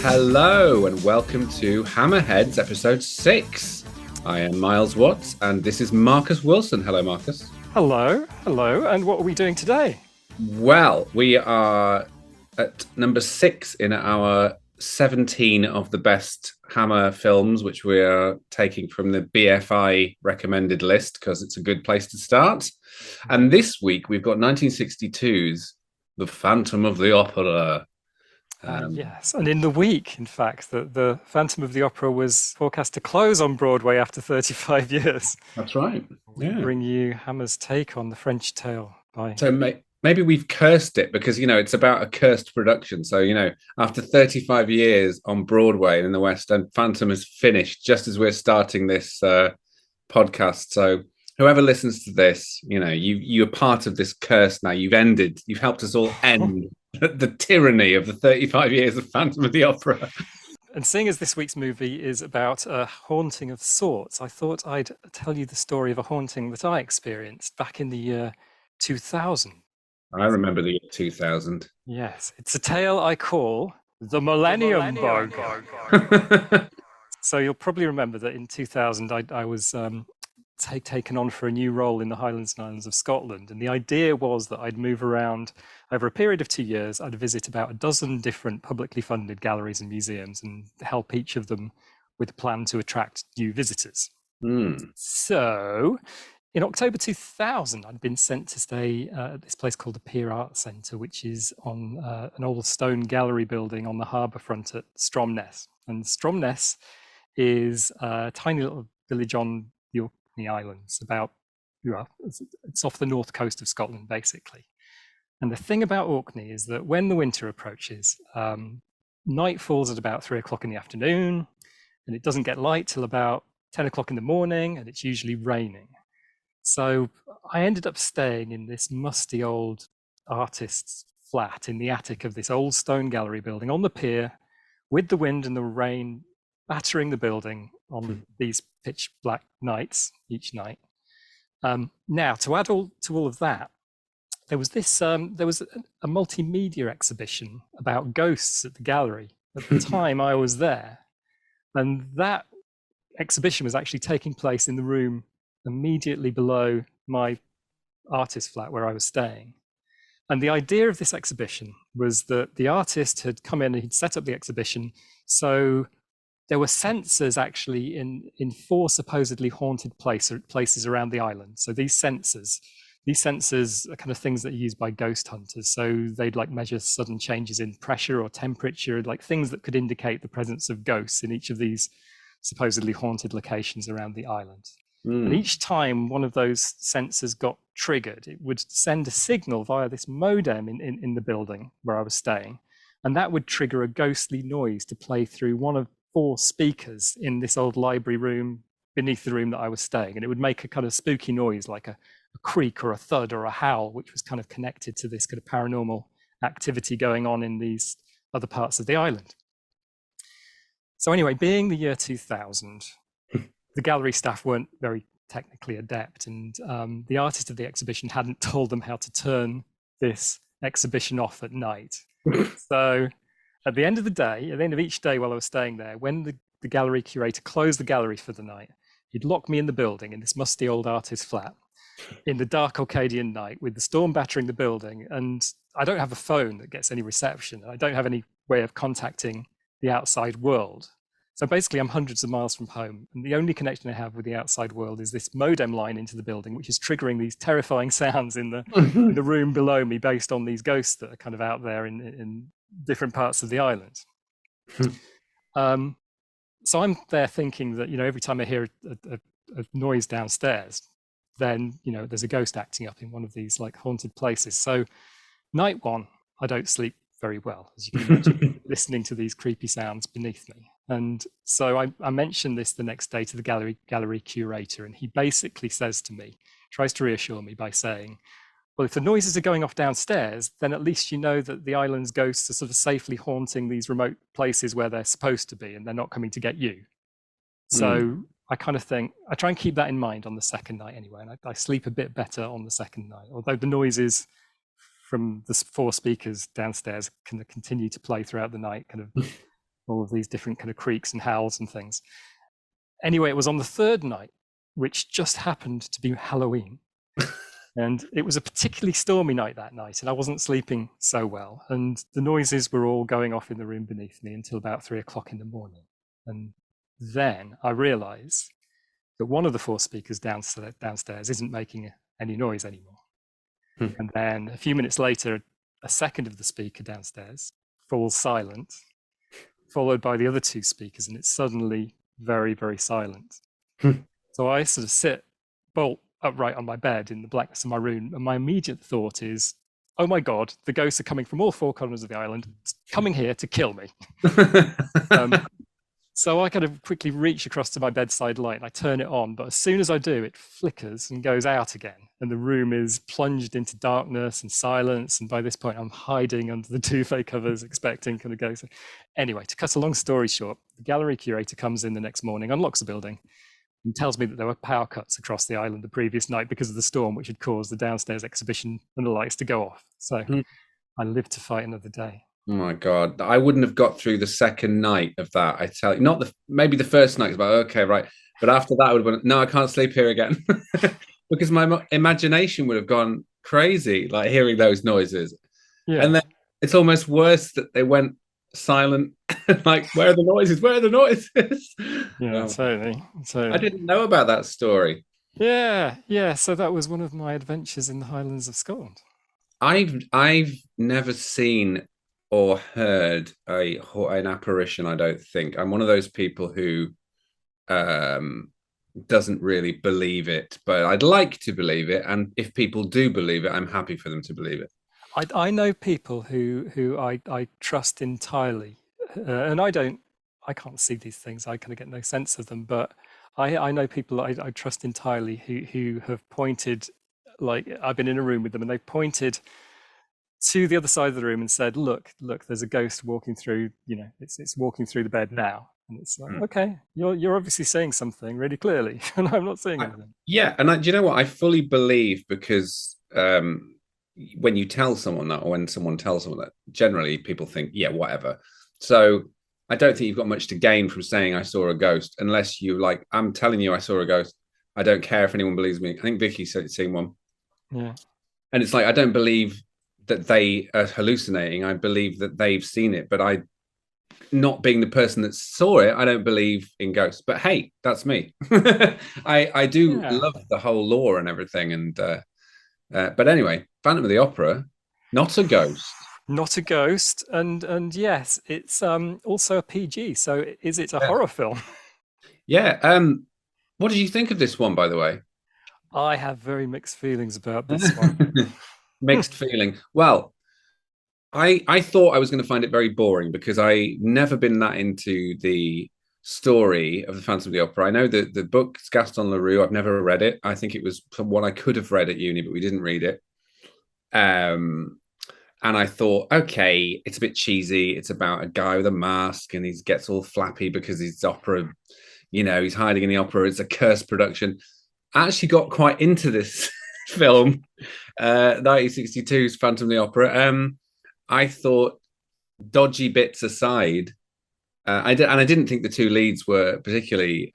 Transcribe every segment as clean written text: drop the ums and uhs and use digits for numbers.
Hello and welcome to Hammerheads episode 6. I am Miles Watts and this is Marcus Wilson. Hello, Marcus. Hello. And what are we doing today? Well, we are at number 6 in our 17 of the best Hammer films, which we are taking from the BFI recommended list because it's a good place to start. And this week we've got 1962's The Phantom of the Opera. Yes, and in the week, in fact, the Phantom of the Opera was forecast to close on Broadway after 35 years. That's right. We bring you Hammer's take on the French tale. So maybe we've cursed it because, it's about a cursed production. So, after 35 years on Broadway and in the West End, Phantom has finished just as we're starting this podcast. So whoever listens to this, you're part of this curse now. You've helped us all end the tyranny of the 35 years of Phantom of the Opera. And seeing as this week's movie is about a haunting of sorts, I thought I'd tell you the story of a haunting that I experienced back in the year 2000. I remember the year 2000. Yes, it's a tale I call The Millennium Bug. So you'll probably remember that in 2000, I was taken on for a new role in the Highlands and Islands of Scotland. And the idea was that I'd move around over a period of 2 years. I'd visit about a dozen different publicly funded galleries and museums and help each of them with a plan to attract new visitors. So in October 2000, I'd been sent to stay at this place called the Pier Art Centre, which is on an old stone gallery building on the harbour front at Stromness. And Stromness is a tiny little village on the Orkney Islands, it's off the north coast of Scotland, basically. And the thing about Orkney is that when the winter approaches, night falls at about 3 o'clock in the afternoon, and it doesn't get light till about 10 o'clock in the morning, and it's usually raining. So I ended up staying in this musty old artist's flat in the attic of this old stone gallery building on the pier, with the wind and the rain battering the building on these pitch black nights each night. Now, to add to all of that, there was a multimedia exhibition about ghosts at the gallery at the time I was there, and that exhibition was actually taking place in the room immediately below my artist flat where I was staying. And the idea of this exhibition was that the artist had come in and he'd set up the exhibition. So there were sensors actually in 4 supposedly haunted places around the island. So these sensors are kind of things that are used by ghost hunters. So they'd measure sudden changes in pressure or temperature, things that could indicate the presence of ghosts in each of these supposedly haunted locations around the island. And each time one of those sensors got triggered, it would send a signal via this modem in the building where I was staying. And that would trigger a ghostly noise to play through one of 4 speakers in this old library room beneath the room that I was staying. And it would make a kind of spooky noise, like a creak or a thud or a howl, which was kind of connected to this kind of paranormal activity going on in these other parts of the island. So anyway, being the year 2000, the gallery staff weren't very technically adept, and the artist of the exhibition hadn't told them how to turn this exhibition off at night. So at the end of the day, at the end of each day while I was staying there, when the gallery curator closed the gallery for the night, he'd lock me in the building in this musty old artist flat in the dark Orcadian night with the storm battering the building. And I don't have a phone that gets any reception. I don't have any way of contacting the outside world. So basically, I'm hundreds of miles from home, and the only connection I have with the outside world is this modem line into the building, which is triggering these terrifying sounds in the room below me based on these ghosts that are kind of out there in different parts of the island. So I'm there thinking that, every time I hear a noise downstairs, then, there's a ghost acting up in one of these haunted places. So night one, I don't sleep very well, as you can imagine, listening to these creepy sounds beneath me. And so I mentioned this the next day to the gallery curator, and he basically says to me, tries to reassure me by saying, well, if the noises are going off downstairs, then at least you know that the island's ghosts are sort of safely haunting these remote places where they're supposed to be, and they're not coming to get you. So I kind of think, I try and keep that in mind on the second night anyway, and I sleep a bit better on the second night, although the noises from the 4 speakers downstairs can continue to play throughout the night, kind of all of these different kind of creaks and howls and things. Anyway, it was on the third night, which just happened to be Halloween. And it was a particularly stormy night that night, and I wasn't sleeping so well. And the noises were all going off in the room beneath me until about 3 o'clock in the morning. And then I realized that one of the four speakers downstairs isn't making any noise anymore. And then a few minutes later, a second of the speaker downstairs falls silent, followed by the other two speakers, and it's suddenly very, very silent. So I sort of sit bolt upright on my bed in the blackness of my room, and my immediate thought is, oh my God, the ghosts are coming from all four corners of the island, coming here to kill me. So I kind of quickly reach across to my bedside light and I turn it on, but as soon as I do, it flickers and goes out again. And the room is plunged into darkness and silence. And by this point, I'm hiding under the duvet covers, expecting kind of ghosts. Anyway, to cut a long story short, the gallery curator comes in the next morning, unlocks the building, and tells me that there were power cuts across the island the previous night because of the storm, which had caused the downstairs exhibition and the lights to go off. So I lived to fight another day. Oh my God, I wouldn't have got through the second night of that. I tell you, not maybe the first night. But okay, right. But after that, I would have been, no, I can't sleep here again because my imagination would have gone crazy, like hearing those noises. Yeah. And then it's almost worse that they went silent. Like, where are the noises? Where are the noises? Yeah, totally. I didn't know about that story. Yeah. So that was one of my adventures in the Highlands of Scotland. I've never seen or heard an apparition. I don't think I'm one of those people who doesn't really believe it, but I'd like to believe it. And if people do believe it, I'm happy for them to believe it. I know people who I trust entirely, and I can't see these things. I kind of get no sense of them, but I know people I trust entirely who have pointed, like I've been in a room with them and they've pointed to the other side of the room and said, look, there's a ghost walking through, it's walking through the bed now. And it's like, okay, you're obviously saying something really clearly, and I'm not saying anything. Yeah, and do you know what? I fully believe because when you tell someone that, or when someone tells someone that, generally people think, yeah, whatever. So I don't think you've got much to gain from saying I saw a ghost, unless you like, I'm telling you I saw a ghost. I don't care if anyone believes me. I think Vicky said seen one. Yeah. And it's like, I don't believe that they are hallucinating. I believe that they've seen it, but not being the person that saw it, I don't believe in ghosts. But hey, that's me. I do love the whole lore and everything. And but anyway, Phantom of the Opera, not a ghost. Not a ghost, and yes, it's also a PG. So is it a horror film? Yeah. What did you think of this one, by the way? I have very mixed feelings about this one. Mixed feeling. Well, I thought I was going to find it very boring because I never been that into the story of the Phantom of the Opera. I know that the book's Gaston Leroux. I've never read it. I think it was one I could have read at uni, but we didn't read it. And I thought, okay, it's a bit cheesy. It's about a guy with a mask and he gets all flappy because he's opera, he's hiding in the opera. It's a cursed production. I actually got quite into this film, 1962's Phantom of the Opera. I thought, dodgy bits aside, I didn't think the two leads were particularly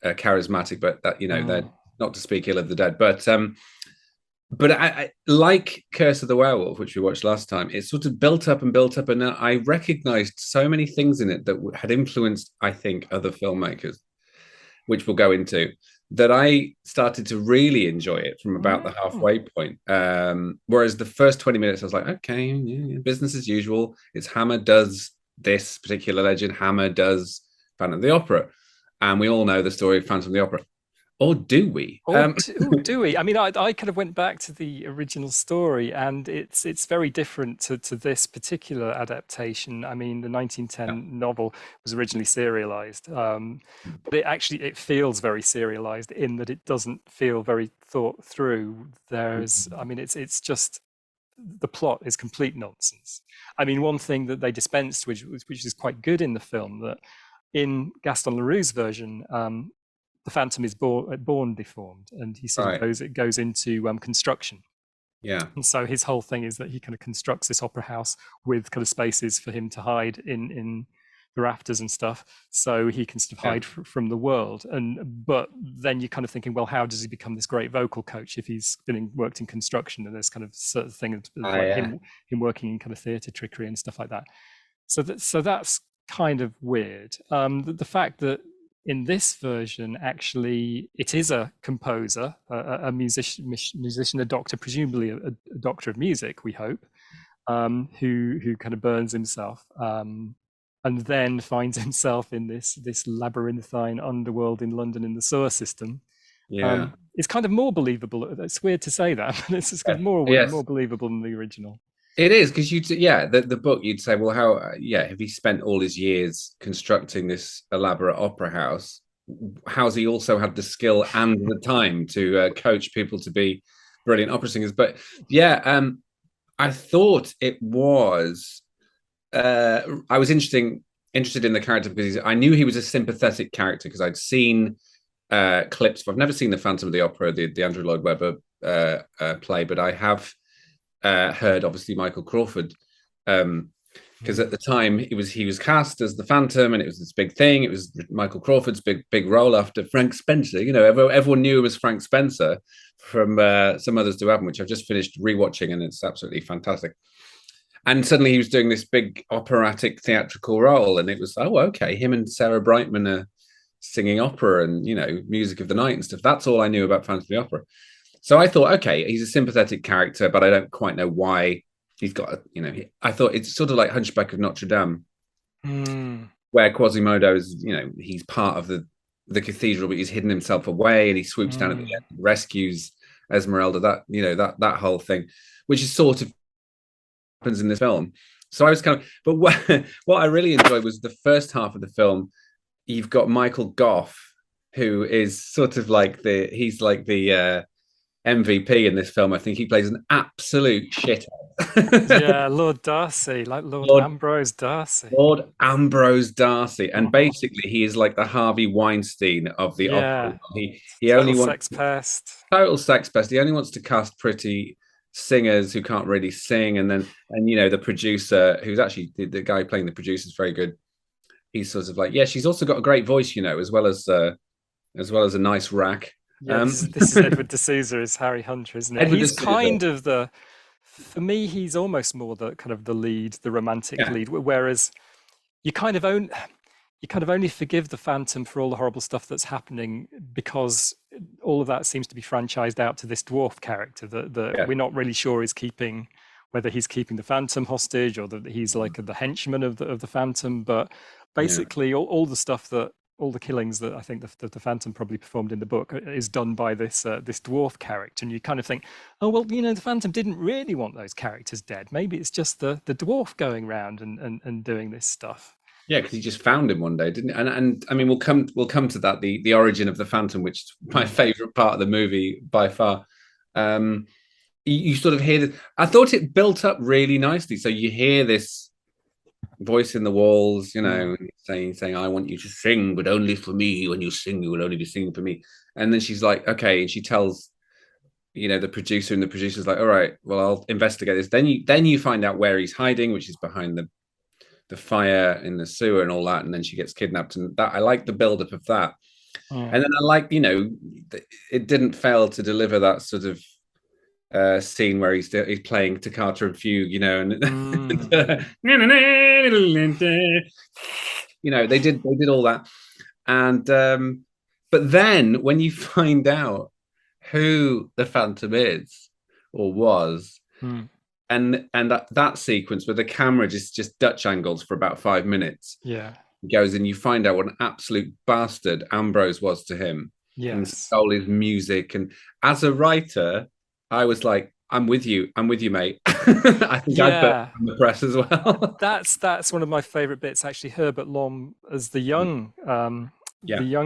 charismatic, but that they're not to speak ill of the dead. But I like Curse of the Werewolf, which we watched last time. It sort of built up, and I recognized so many things in it that had influenced, I think, other filmmakers, which we'll go into, that I started to really enjoy it from about the halfway point. Whereas the first 20 minutes, I was like, okay, yeah, business as usual. It's Hammer does this particular legend. Hammer does Phantom of the Opera. And we all know the story of Phantom of the Opera. Or do we? Do we? I mean, I kind of went back to the original story, and it's very different to this particular adaptation. I mean, the 1910 novel was originally serialized, but it feels very serialized in that it doesn't feel very thought through. I mean, it's just the plot is complete nonsense. I mean, one thing that they dispensed, which is quite good in the film, that in Gaston Leroux's version, the Phantom is born deformed, and he sort of goes into construction. Yeah. And so his whole thing is that he kind of constructs this opera house with kind of spaces for him to hide in the rafters and stuff, so he can sort of Yeah. hide from the world. But then you're kind of thinking, well, how does he become this great vocal coach if he's worked in construction, and there's kind of sort of thing of like Yeah. him working in kind of theatre trickery and stuff like that. So that's kind of weird. The fact that in this version, actually, it is a composer, a musician, a doctor, presumably a doctor of music, we hope, who kind of burns himself, and then finds himself in this labyrinthine underworld in London in the sewer system. Yeah. It's kind of more believable. It's weird to say that, but it's kind of Yes. more believable than the original. It is because the book you'd say, well, how if he spent all his years constructing this elaborate opera house, how's he also had the skill and the time to coach people to be brilliant opera singers? But I thought it was. I was interested in the character because I knew he was a sympathetic character because I'd seen clips. I've never seen the Phantom of the Opera, the Andrew Lloyd Webber play, but I have heard obviously Michael Crawford, because at the time he was cast as the Phantom, and it was this big thing. It was Michael Crawford's big role after Frank Spencer. Everyone knew it was Frank Spencer from Some Others Do Happen, which I've just finished rewatching, and it's absolutely fantastic. And suddenly he was doing this big operatic theatrical role, and it was, oh, okay, him and Sarah Brightman are singing opera and music of the night and stuff. That's all I knew about Phantom of the Opera. So I thought, okay, he's a sympathetic character, but I don't quite know why he's got, I thought it's sort of like Hunchback of Notre Dame, where Quasimodo is, he's part of the cathedral, but he's hidden himself away and he swoops down at the end, rescues Esmeralda, that whole thing, which is sort of happens in this film. So I was but what I really enjoyed was the first half of the film. You've got Michael Gough, who is sort of like he's like the MVP in this film. I think he plays an absolute shithead. Yeah, Lord Darcy, like Lord Ambrose Darcy. Lord Ambrose Darcy, and basically he is like the Harvey Weinstein of the opera. He only wants sex pest. Total sex pest. He only wants to cast pretty singers who can't really sing, and the producer, who's actually the guy playing the producer, is very good. He's sort of like, she's also got a great voice, as well as a nice rack. Yeah, this is Edward D'Souza as Harry Hunter, isn't it? Edward He's D'Souza. kind of for me, he's almost more the kind of the lead, the romantic lead, whereas you kind of only forgive the Phantom for all the horrible stuff that's happening because all of that seems to be franchised out to this dwarf character that we're not really sure is whether he's keeping the Phantom hostage or that he's like the henchman of the Phantom. But basically, all the killings that I think the Phantom probably performed in the book is done by this dwarf character, and you kind of think, oh well, the Phantom didn't really want those characters dead. Maybe it's just the dwarf going around and doing this stuff. Yeah, because he just found him one day, didn't he? And I mean, we'll come to that, the origin of the Phantom, which is my favorite part of the movie by far. You sort of hear this. I thought it built up really nicely. So you hear this voice in the walls, saying, "I want you to sing, but only for me. When you sing, you will only be singing for me." And then she's like, "Okay," and she tells, the producer, and the producer's like, "All right, well, I'll investigate this." Then you find out where he's hiding, which is behind the fire in the sewer and all that, and then she gets kidnapped, and that I like the build-up of that. And then I like, it didn't fail to deliver that sort of scene where he's playing Toccata and Fugue, and they did all that, and but then when you find out who the Phantom is or was, and that sequence where the camera just Dutch angles for about 5 minutes, goes, and you find out what an absolute bastard Ambrose was to him, and stole his music. And as a writer, I was like, I'm with you, mate. I think I'd put in the press as well. That's one of my favorite bits, actually. Herbert Lom as the young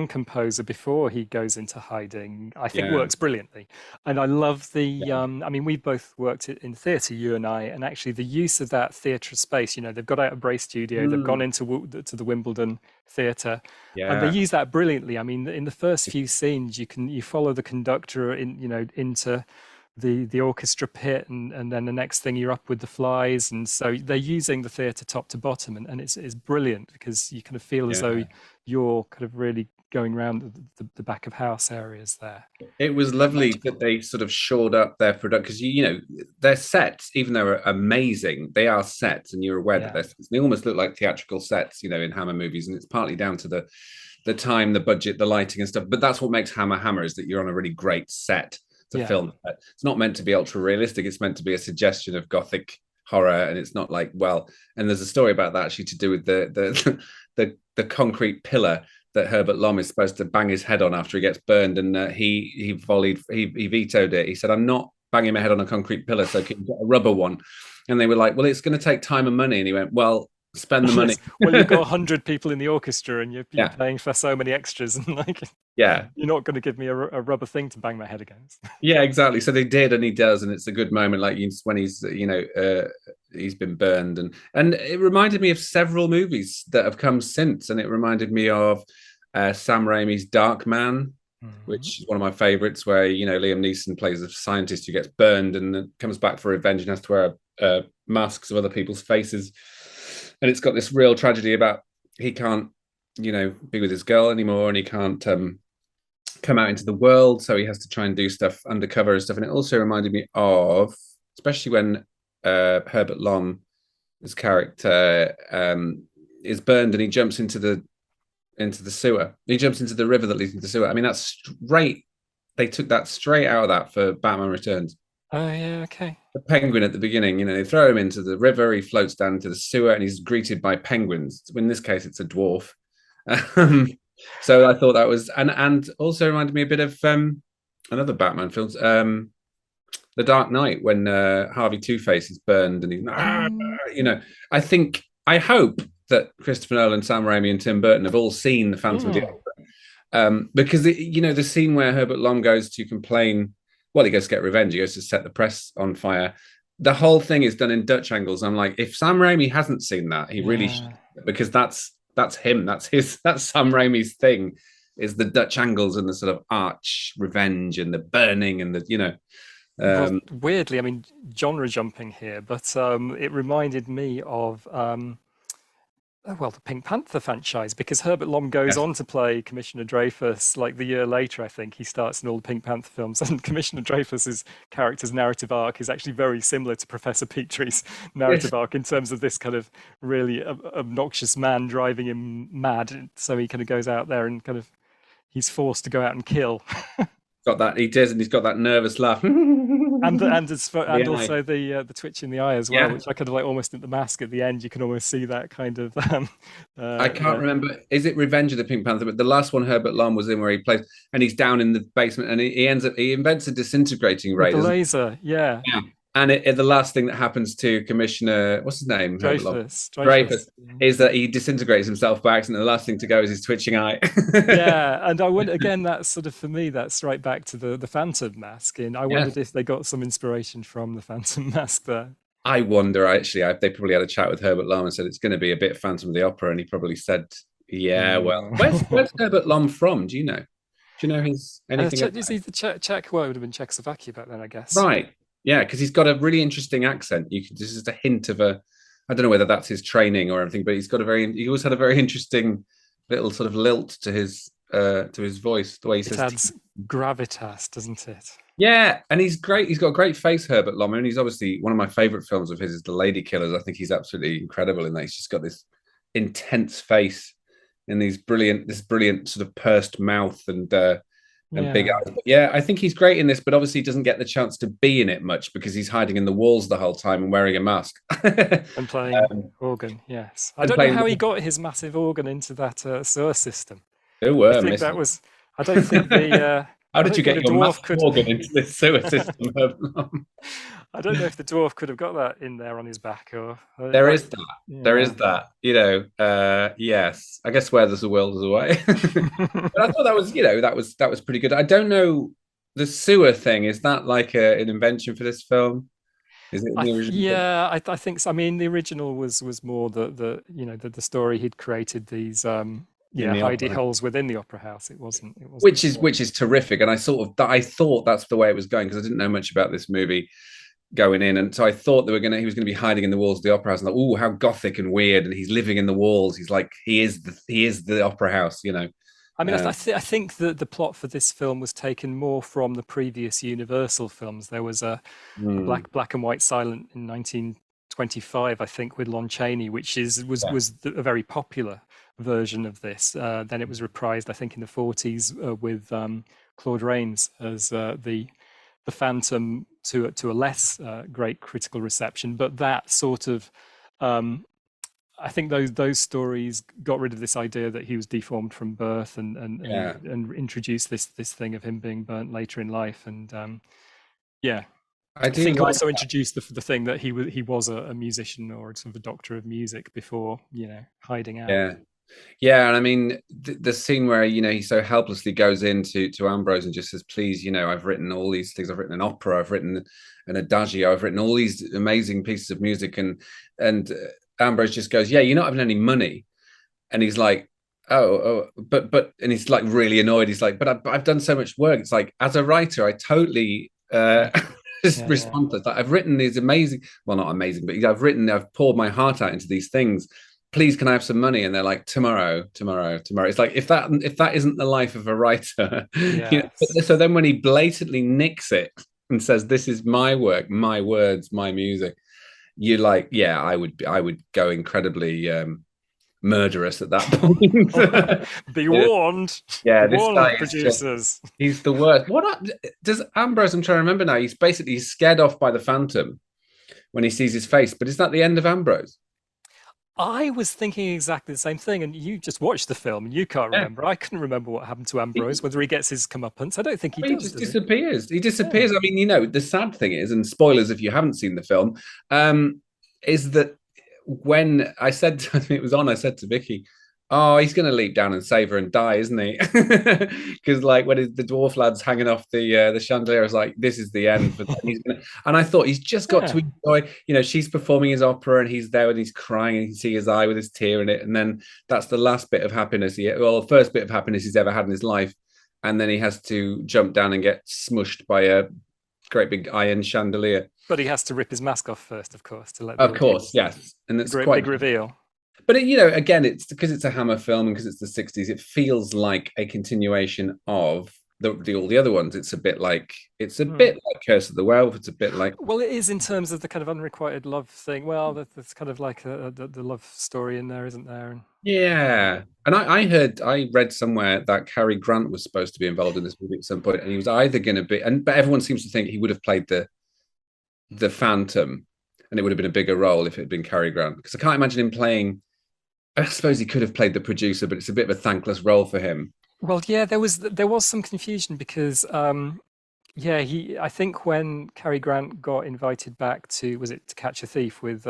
composer before he goes into hiding, I think works brilliantly. And I love I mean, we both worked in theatre, you and I, and actually the use of that theatre space, they've got out of Bray Studio, they've gone to the Wimbledon Theatre, and they use that brilliantly. I mean, in the first few scenes, you follow the conductor into the orchestra pit, and then the next thing you're up with the flies, and so they're using the theatre top to bottom, and it's brilliant because you kind of feel as though Yeah. you're kind of really going around the back of house areas there. It was Quite lovely that magical. they sort of shored up their production because you know their sets, even though they're amazing, they are sets, and you're aware that Yeah, they're sets. They almost look like theatrical sets, you know, in Hammer movies, and it's partly down to the time, the budget, the lighting, and stuff. But that's what makes Hammer Hammer is that you're on a really great set to yeah. film. It's not meant to be ultra realistic. It's meant to be a suggestion of gothic horror, and it's not like well. And there's a story about that actually to do with the concrete pillar that Herbert Lom is supposed to bang his head on after he gets burned, and he vetoed it. He said, "I'm not banging my head on a concrete pillar, so can you get a rubber one?" And they were like, "Well, it's going to take time and money." And he went, "Well, spend the money." Yes. Well, you've got 100 people in the orchestra, and you're Yeah, paying for so many extras, and like yeah, you're not going to give me a rubber thing to bang my head against. yeah, exactly. So they did, and he does, and it's a good moment, like when he's he's been burned, and it reminded me of several movies that have come since, and it reminded me of Sam Raimi's Dark Man, Mhm. which is one of my favorites, where Liam Neeson plays a scientist who gets burned and then comes back for revenge and has to wear masks of other people's faces, and it's got this real tragedy about he can't be with his girl anymore, and he can't come out into the world, so he has to try and do stuff undercover and stuff. And it also reminded me of, especially when Herbert Lom, his character, is burned and he jumps into the sewer. He jumps into the river that leads into the sewer. I mean, that's straight. They took that straight out of that for Batman Returns. Oh yeah, okay. The penguin at the beginning, they throw him into the river. He floats down into the sewer, and he's greeted by penguins. In this case, it's a dwarf. Um, so I thought that was, and also reminded me a bit of another Batman films, The Dark Knight, when Harvey Two Face is burned and he's Um, you know. I hope that Christopher Nolan, Sam Raimi, and Tim Burton have all seen The Phantom of the mm, Opera, because the scene where Herbert Lom goes to complain, well, he goes to get revenge, he goes to set the press on fire. The whole thing is done in Dutch angles. I'm like, if Sam Raimi hasn't seen that, he really should, yeah. because that's him. That's Sam Raimi's thing, is the Dutch angles and the sort of arch revenge and the burning and Well, um, weirdly, I mean, genre jumping here, but it reminded me of well, the Pink Panther franchise, because Herbert Lom goes yes, on to play Commissioner Dreyfus like the year later, I think. He starts in all the Pink Panther films, and Commissioner Dreyfus's character's narrative arc is actually very similar to Professor Petrie's yes, narrative arc in terms of this kind of really obnoxious man driving him mad. So he kind of goes out there and kind of he's forced to go out and kill. got that. He does, and he's got that nervous laugh. And The eye. also the twitch in the eye as well, Yeah, which I kind of like almost at the mask at the end. You can almost see that kind of I can't yeah, remember. Is it Revenge of the Pink Panther? But the last one Herbert Lom was in, where he plays, and he's down in the basement, and he invents a disintegrating with ray, the doesn't laser. Yeah, he? Yeah. And the last thing that happens to Commissioner, what's his name, Herbert Lom, Dreyfus. Dreyfus, is that he disintegrates himself by accident. The last thing to go is his twitching eye. Yeah, and I wonder again. That's sort of for me. That's right back to the Phantom Mask. And I Yes. wondered if they got some inspiration from the Phantom Mask there. I wonder, actually, they probably had a chat with Herbert Lom and said it's going to be a bit Phantom of the Opera, and he probably said, "Yeah, well, Mm. where's Herbert Lom from? Do you know? Do you know his anything Is he the Czech? Well, it would have been Czechoslovakia back then, I guess. right? Yeah, because he's got a really interesting accent. This is a hint of a. I don't know whether that's his training or anything, but he always had a very interesting little sort of lilt to his voice, the way he It says. adds gravitas, doesn't it? Yeah, and he's great. He's got a great face, Herbert Lom, and he's obviously one of my favorite films of his is The Lady Killers. I think he's absolutely incredible in that. He's just got this intense face and this brilliant sort of pursed mouth and big Yeah, eyes. But yeah, I think he's great in this, but obviously he doesn't get the chance to be in it much because he's hiding in the walls the whole time and wearing a mask. and playing um, organ. Yes, I and don't know playing. how he got his massive organ into that sewer system. Oh, I were think that missing. was. I don't think the. How I did don't you think get the your dwarf massive could. organ into this sewer system, Herbert Lom? I don't know if the dwarf could have got that in there on his back, or There that. is that. There Yeah. is that. Yes. I guess where there's a will, there's a way. But I thought that was pretty good. I don't know the sewer thing. Is that like an invention for this film? Is it in the original film? Yeah, I think so. I mean, the original was more the story he'd created these. in yeah, the hidey opera, holes within the opera house. It wasn't which the is floor. terrific. And I thought that's the way it was going because I didn't know much about this movie going in, and so I thought he was gonna be hiding in the walls of the opera house. And like, oh, how gothic and weird! And he's living in the walls. He's like he is the opera house, you know. I mean, Um, I think that the plot for this film was taken more from the previous Universal films. There was a mm, black and white silent in 1925, I think, with Lon Chaney, which yeah, was a very popular version of this. Then it was reprised, I think, in the 40s with Claude Rains as the Phantom to a less great critical reception. But that sort of um, I think those stories got rid of this idea that he was deformed from birth yeah. and introduced this thing of him being burnt later in life. And yeah, I I do think like also introduced the thing that he was a musician or sort of a doctor of music before, hiding out. yeah. Yeah, and I mean the scene where he so helplessly goes into to Ambrose and just says, "Please, I've written all these things. I've written an opera. I've written an adagio. I've written all these amazing pieces of music." And Ambrose just goes, "Yeah, you're not having any money." And he's like, but," and he's like really annoyed. He's like, "But I've done so much work." It's like, as a writer, I totally Yeah, just yeah, yeah. respond to that. I've written these amazing, well, not amazing, but I've poured my heart out into these things. Please, can I have some money? And they're like, tomorrow, tomorrow, tomorrow. It's like if that isn't the life of a writer, Yes. So then when he blatantly nicks it and says, "This is my work, my words, my music," you're like, yeah, I would go incredibly murderous at that point. Be Yeah, warned, be yeah, this guy warned, is just, producers. he's the worst. Does Ambrose, I'm trying to remember now, he's scared off by the Phantom when he sees his face, but is that the end of Ambrose? I was thinking exactly the same thing, and you just watched the film and you can't Yeah. remember. I couldn't remember what happened to Ambrose, whether he gets his comeuppance. I don't think he He does, just does he? disappears. He Yeah. disappears. I mean, the sad thing is, and spoilers if you haven't seen the film, is that when I said I think it was on, I said to Vicky, "Oh, he's going to leap down and save her and die, isn't he?" Because like when the dwarf lad's hanging off the chandelier, I was like, "This is the end for." And I thought he's just got to Yeah. enjoy. She's performing his opera, and he's there and he's crying, and you can see his eye with his tear in it, and then that's the last bit of happiness the first bit of happiness he's ever had in his life, and then he has to jump down and get smushed by a great big iron chandelier. But he has to rip his mask off first, of course, to let the Of course, audience. yes, and The it's great quite. big reveal. But again, it's because it's a Hammer film and because it's the '60s. It feels like a continuation of all the other ones. It's a Hmm. bit like Curse of the Werewolf. It's a bit like, Well, it is in terms of the kind of unrequited love thing. Well, there's kind of like the love story in there, isn't there? And yeah. And I read somewhere that Cary Grant was supposed to be involved in this movie at some point, and he was either going to be, but everyone seems to think he would have played the Phantom, and it would have been a bigger role if it had been Cary Grant because I can't imagine him playing. I suppose he could have played the producer, but it's a bit of a thankless role for him. well, yeah, there was some confusion because yeah, he I think when Cary Grant got invited back to was it To Catch a Thief with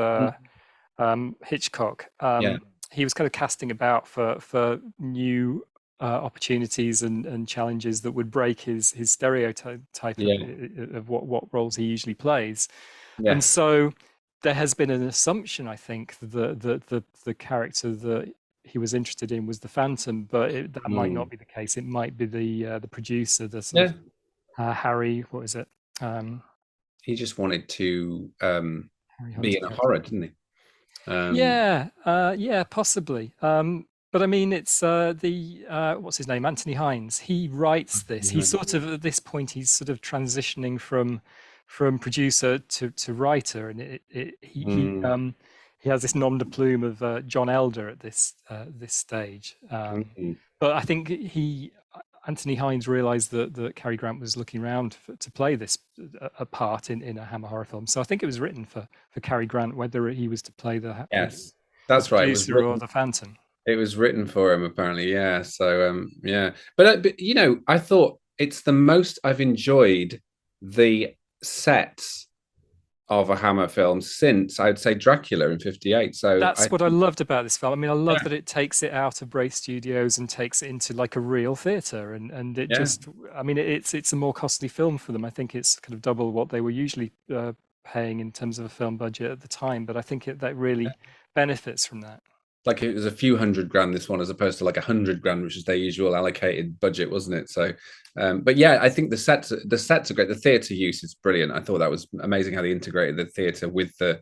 Hitchcock, Yeah, he was kind of casting about for new opportunities and challenges that would break his stereotype type yeah, of what roles he usually plays. And yes. so there has been an assumption, I think, that the character that he was interested in was the Phantom, but that might not Mm. be the case. It might be the producer, the sort Yeah, of Harry, what is it? Um, he just wanted to Harry be in a Hunter. horror, didn't he? Um, Yeah, yeah, possibly. But I mean, it's the what's his name, Anthony Hines. He writes this. He's sort of at this point, he's sort of transitioning from producer to writer, and mm, he has this nom de plume of John Elder at this stage. mm, But I think Anthony Hines realised that Cary Grant was looking around to play this a part in a Hammer horror film. So I think it was written for Cary Grant, whether he was to play yes, the that's right. producer or the Phantom. It was written for him, apparently. Yeah. So, yeah. But I thought it's the most I've enjoyed the sets of a Hammer film since I'd say Dracula in '58. So That's what I loved about this film. I mean, I love yeah, that it takes it out of Bray Studios and takes it into like a real theatre, and it yeah, just, I mean, it's a more costly film for them. I think it's kind of double what they were usually paying in terms of a film budget at the time, but I think that really benefits from that. like it was a few $100,000 this one, as opposed to like $100,000, which is their usual allocated budget, wasn't it? So, but yeah, I think the sets are great. The theatre use is brilliant. I thought that was amazing how they integrated the theatre with the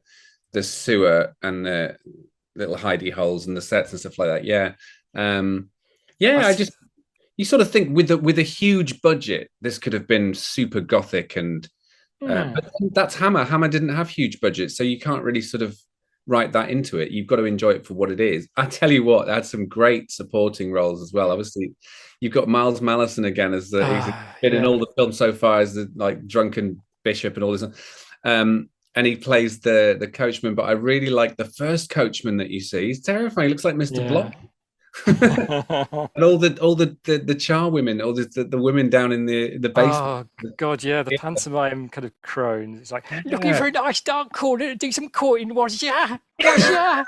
sewer and the little hidey holes and the sets and stuff like that. Yeah, I yeah. I th- just you sort of think with a huge budget, this could have been super gothic and yeah. but that's Hammer. Hammer didn't have huge budgets, so you can't really sort of write that into it. You've got to enjoy it for what it is. I tell you what, they had some great supporting roles as well. Obviously, you've got Miles Malleson again as he's been in Yeah, all the films so far as the like drunken bishop and all this. And he plays the coachman, but I really like the first coachman that you see. He's terrifying. He looks like Mr. yeah. Block. And all the char women, all the women down in the basement. Oh God, yeah, the pantomime kind of crones. It's like looking Yeah. for a nice dark corner to do some courting, was ya? Was ya?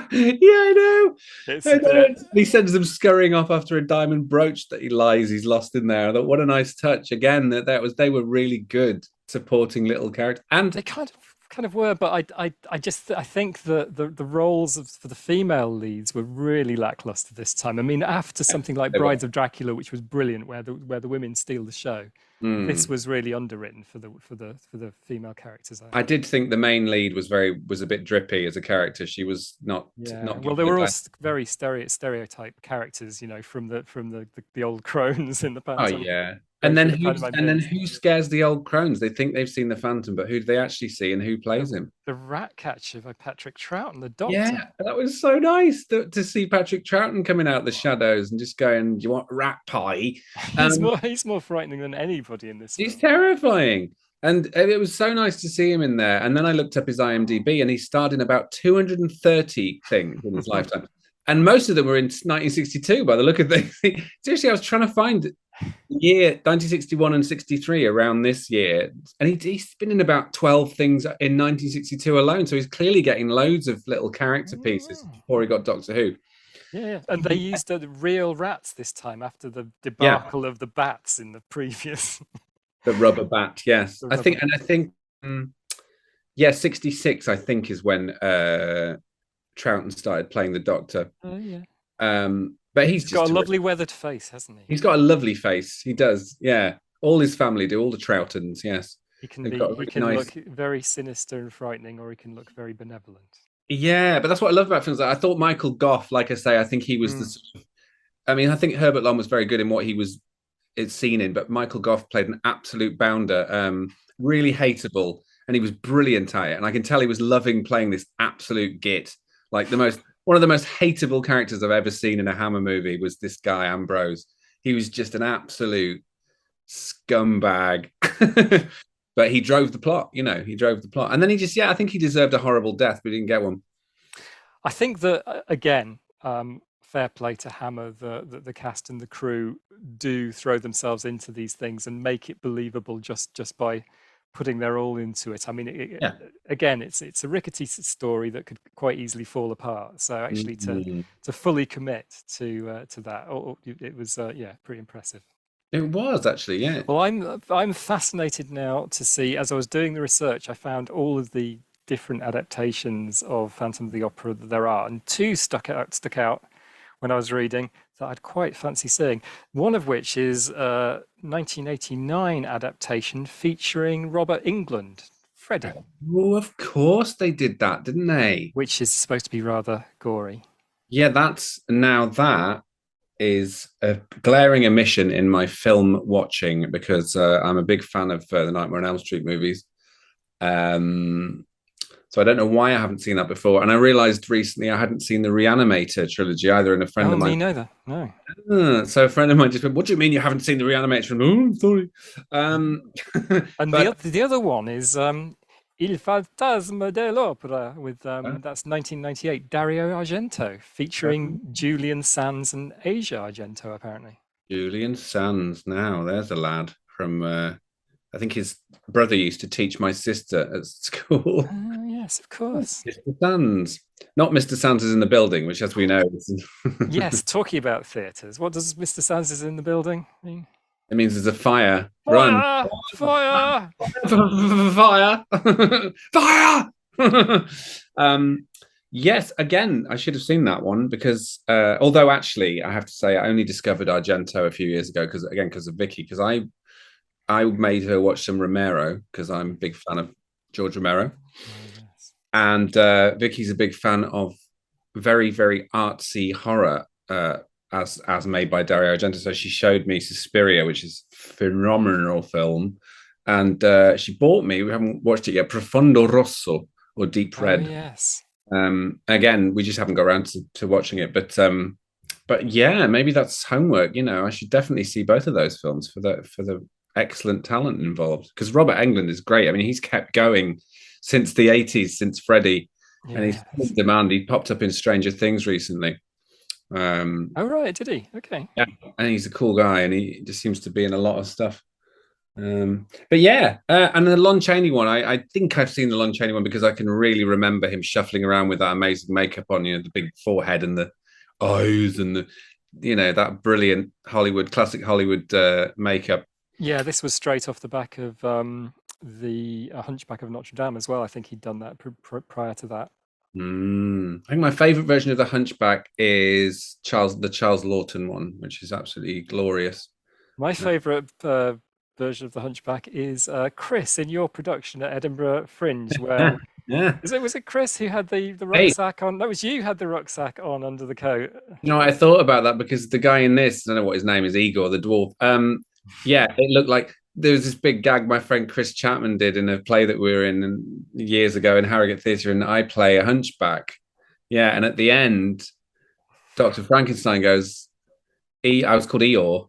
Yeah, I know. It's I a know. bit. He sends them scurrying off after a diamond brooch that he's lost in there. I thought, what a nice touch. Again, they were really good supporting little characters. And They kind of were, but I think the roles for the female leads were really lackluster this time. I mean, after something like they were. Brides of Dracula, which was brilliant, where the women steal the show, this Mm. was really underwritten for the female characters, I I thought. did think the main lead was a bit drippy as a character. She was Yeah, not well, giving they the were all best. very stereotype characters, from the old crones in the Oh pantomime, yeah. going And then through the pantomime bits. who scares the old crones? They think they've seen the Phantom, but who do they actually see and who The plays him? the Rat Catcher by Patrick Troughton, the Yeah, Doctor. that was so nice to see Patrick Troughton coming out of the shadows and just going, "Do you want rat pie?" He's Um, more frightening than anybody in this he's film. terrifying, and it was so nice to see him in there. And then I looked up his IMDb, and he starred in about 230 things in his lifetime, and most of them were in 1962. By the look of things, seriously, I was trying to find year 1961 and 63 around this year, and he's been in about 12 things in 1962 alone, so he's clearly getting loads of little character pieces Oh. before he got Doctor Who. Yeah, yeah. And they used real rats this time after the Yeah, debacle of the bats in the previous the rubber bat, yes, the I rubber think. And I bats. think yeah, 66 I think is when Troughton started playing the Doctor. Oh yeah. But he's He's got just a terrific. lovely weathered face, hasn't he? He's got a lovely face, he does. Yeah, all his family do, all the Troughtons. Yes, they've got a He really can nice. look very sinister and frightening, or he can look very benevolent. Yeah, but that's what I love about films. I thought Michael Gough, like I say, I think he was the Mm. sort of, I mean, I think Herbert Lom was very good in what he was it's seen in, but Michael Gough played an absolute bounder, really hateable, and he was brilliant at it. And I can tell he was loving playing this absolute git. Like one of the most hateable characters I've ever seen in a Hammer movie was this guy Ambrose. He was just an absolute scumbag. But he drove the plot, he drove the plot. And then I think he deserved a horrible death, but he didn't get one. I think that again, fair play to Hammer. The cast and the crew do throw themselves into these things and make it believable just by putting their all into it. I mean, Yeah. again, it's a rickety story that could quite easily fall apart. So actually, Mm. to fully commit to that, it was yeah, pretty impressive. It was actually, yeah. Well, I'm fascinated now to see. As I was doing the research, I found all of the different adaptations of Phantom of the Opera that there are, and two stuck out when I was reading that I'd quite fancy seeing. One of which is a 1989 adaptation featuring Robert Englund, Freddie, Oh, of course they did that, didn't they? which is supposed to be rather gory. Yeah, that is a glaring omission in my film watching because I'm a big fan of the Nightmare on Elm Street movies. So I don't know why I haven't seen that before. And I realized recently I hadn't seen the Reanimator trilogy either. And a friend Oh, of me mine, neither. No. so a friend of mine just went, "What do you mean you haven't seen the Reanimator?" Oh, sorry. And But the other one is Il Fantasma dell'Opera with uh, that's 1998 Dario Argento featuring Julian Sands and Asia Argento apparently. Julian Sands, now there's a lad from. I think his brother used to teach my sister at school. Yes, of course. Mr. Sands. Not Mr. Sands is in the building, which, as we know, Yes, talking about theatres, what does Mr. Sands is in the building mean? it means there's a fire. Run. Fire! Fire! Fire. Fire. um, Yes, again, I should have seen that one because although actually I have to say I only discovered Argento a few years ago because of Vicky because I made her watch some Romero because I'm a big fan of George Romero, Oh yes. and Vicky's a big fan of very artsy horror as made by Dario Argento. So she showed me Suspiria, which is a phenomenal film, and she bought me. We haven't watched it yet. Profondo Rosso or Deep Oh Red. yes. Again, we just haven't got around to watching it, but yeah, maybe that's homework. I should definitely see both of those films for the excellent talent involved. Because Robert Englund is great. I mean, he's kept going since the '80s, since Freddy, and he's still in Yes. demand. He popped up in Stranger Things recently. Um, Oh right, did he? Okay. yeah, and he's a cool guy, and he just seems to be in a lot of stuff. But yeah, and the Lon Chaney one, I think I've seen the Lon Chaney one because I can really remember him shuffling around with that amazing makeup on, the big forehead and the eyes and that brilliant classic Hollywood makeup. Yeah, this was straight off the back of the Hunchback of Notre Dame as well. I think he'd done that prior to that. I think my favorite version of the Hunchback is the Charles Lawton one, which is absolutely glorious. My Uh, favourite version of the Hunchback is Chris in your production at Edinburgh Fringe, where yeah. was it Chris who had the Hey, rucksack on? That was you who had the rucksack on under the coat. I thought about that because the guy in this, I don't know what his name is, Igor the dwarf. Yeah, it looked like there was this big gag my friend Chris Chapman did in a play that we were in years ago in Harrogate Theatre, and I play a hunchback. Yeah, and at the end, Dr. Frankenstein goes, I was called Eeyore.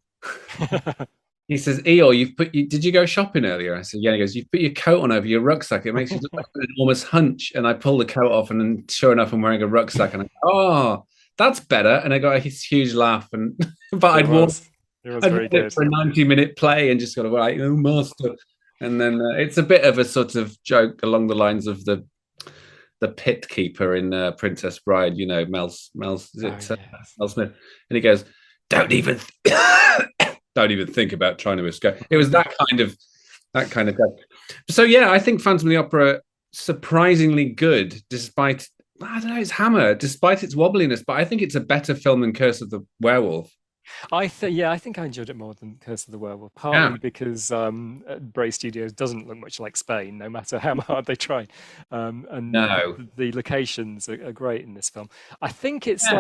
He says, Eeyore, did you go shopping earlier? I said, yeah. He goes, you've put your coat on over your rucksack. It makes you look like an enormous hunch. And I pull the coat off, and then sure enough, I'm wearing a rucksack. And I go, oh, that's better. And I got a huge laugh. And but It I'd worn was. It was I'd very worn it good. for a 90-minute play and just got to like, master. And then it's a bit of a sort of joke along the lines of the pit keeper in Princess Bride. Mel's is Oh it yes. Mel Smith? And he goes, don't even don't even think about trying to escape. It was that kind of guy. So yeah, I think Phantom of the Opera surprisingly good, despite I don't know, it's Hammer, despite its wobbliness, but I think it's a better film than Curse of the Werewolf. I think I enjoyed it more than Curse of the Werewolf, Yeah. partly because Bray Studios doesn't look much like Spain, no matter how hard they try, and No. the locations are great in this film. I think it's Yeah.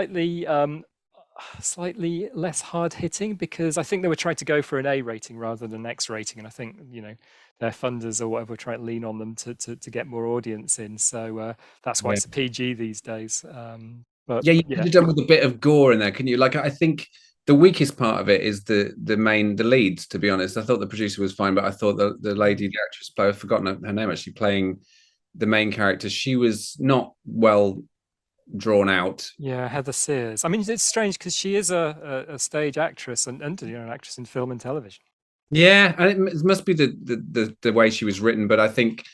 slightly less hard hitting because I think they were trying to go for an A rating rather than an X rating, and I think their funders or whatever try to lean on them to get more audience in. So that's why Yeah. it's a PG these days. But Yeah, you could yeah, have done with a bit of gore in there, couldn't you? Like I think the weakest part of it is the leads, to be honest. I thought the producer was fine, but I thought the lady, the actress I've forgotten her name actually playing the main character, she was not well drawn out. yeah, Heather Sears. I mean, it's strange because she is a stage actress and an actress in film and television. Yeah, and it must be the way she was written, but I think,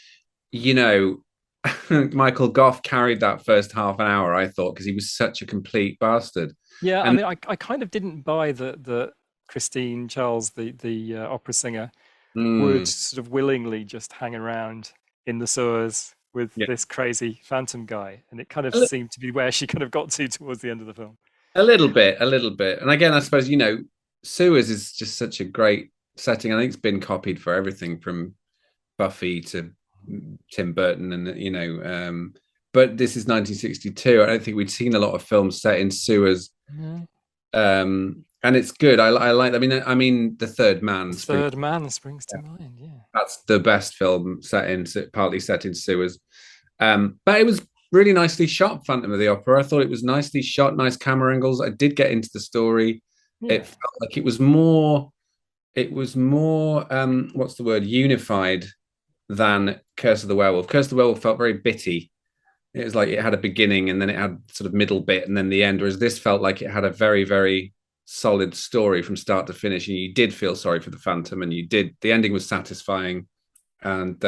you know, Michael Gough carried that first half an hour, I thought, because he was such a complete bastard. Yeah, I And mean, I kind of didn't buy that Christine Charles, the opera singer, would mm, sort of willingly just hang around in the sewers with yeah, this crazy phantom guy, and it kind of a, li- seemed to be where she kind of got to towards the end of the film. a little bit, a little bit. And again, I suppose, Sewers is just such a great setting. I think it's been copied for everything from Buffy to Tim Burton, and but this is 1962. I don't think we'd seen a lot of films set in sewers, Yeah. and it's good. I like. I mean, The Third The Man. Third Man springs to mind. Yeah. That's the best film partly set in sewers. But it was really nicely shot. Phantom of the Opera. I thought it was nicely shot, nice camera angles. I did get into the story. Yeah. It felt like it was more. It was more. What's the word? Unified than Curse of the Werewolf. Curse of the Werewolf felt very bitty. It was like it had a beginning and then it had sort of middle bit and then the end. Whereas this felt like it had a very, very solid story from start to finish, and you did feel sorry for the Phantom, and you did. The ending was satisfying, and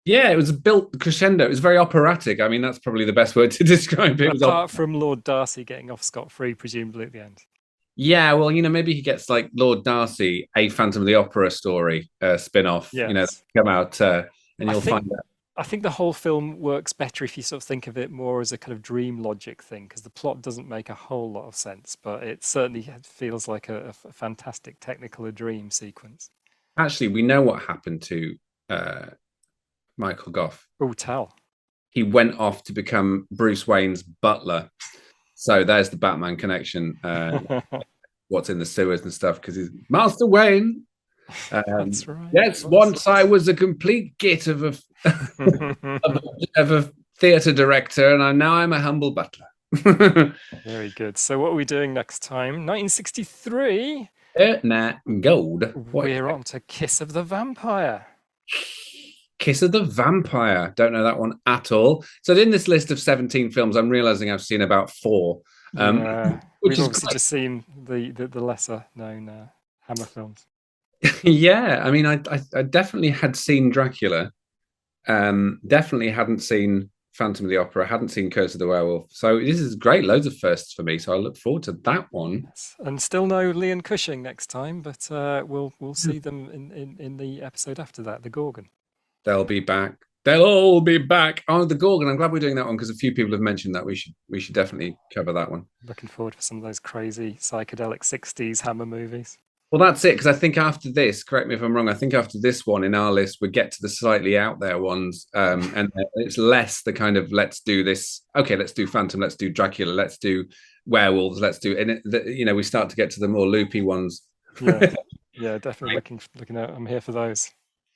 yeah, it was built crescendo. It was very operatic. I mean, that's probably the best word to describe it. It was Apart from Lord Darcy getting off scot-free, presumably at the end. yeah, well, maybe he gets like Lord Darcy, a Phantom of the Opera story spin-off. Yes. Come out and I you'll think find that. I think the whole film works better if you sort of think of it more as a kind of dream logic thing, because the plot doesn't make a whole lot of sense, but it certainly feels like a fantastic technical dream sequence. Actually, we know what happened to uh, Michael Goff. Oh, tell. He went off to become Bruce Wayne's butler. So there's the Batman connection. What's in the sewers and stuff, because he's Master Wayne. That's right. Yes, once I was a complete git of a theatre director, and now I'm a humble butler. Very good. So what are we doing next time? 1963. Gold. We're on to Kiss of the Vampire. Kiss of the Vampire. Don't know that one at all. So in this list of 17 films, I'm realizing I've seen about 4. Yeah, which we've is obviously just seen the lesser known Hammer films. Yeah, I mean, I definitely had seen Dracula. Definitely hadn't seen Phantom of the Opera. Hadn't seen Curse of the Werewolf. So this is great. Loads of firsts for me. So I look forward to that one. Yes. And still no Leon Cushing next time, but we'll see them in the episode after that, the Gorgon. They'll be back. They'll all be back. Oh, the Gorgon. I'm glad we're doing that one because a few people have mentioned that we should definitely cover that one. Looking forward for some of those crazy psychedelic 60s Hammer movies. Well, that's it, because I think after this, correct me if I'm wrong, I think after this one in our list, we get to the slightly out there ones. And it's less the kind of, let's do this. Okay, let's do Phantom, let's do Dracula, let's do werewolves, let's do, and we start to get to the more loopy ones. Yeah, yeah, definitely looking out. I'm here for those.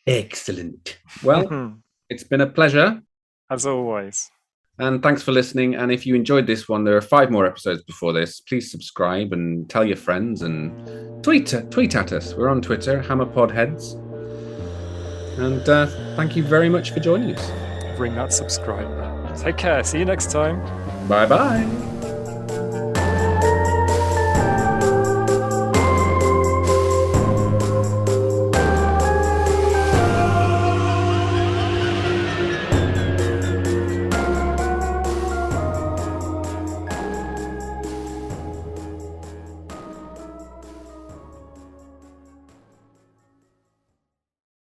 Excellent. Well, it's been a pleasure. As always. And thanks for listening. And if you enjoyed this one, there are 5 more episodes before this. Please subscribe and tell your friends and tweet at us. We're on Twitter, HammerPodHeads. And thank you very much for joining us. Ring that subscribe bell. Take care. See you next time. Bye-bye.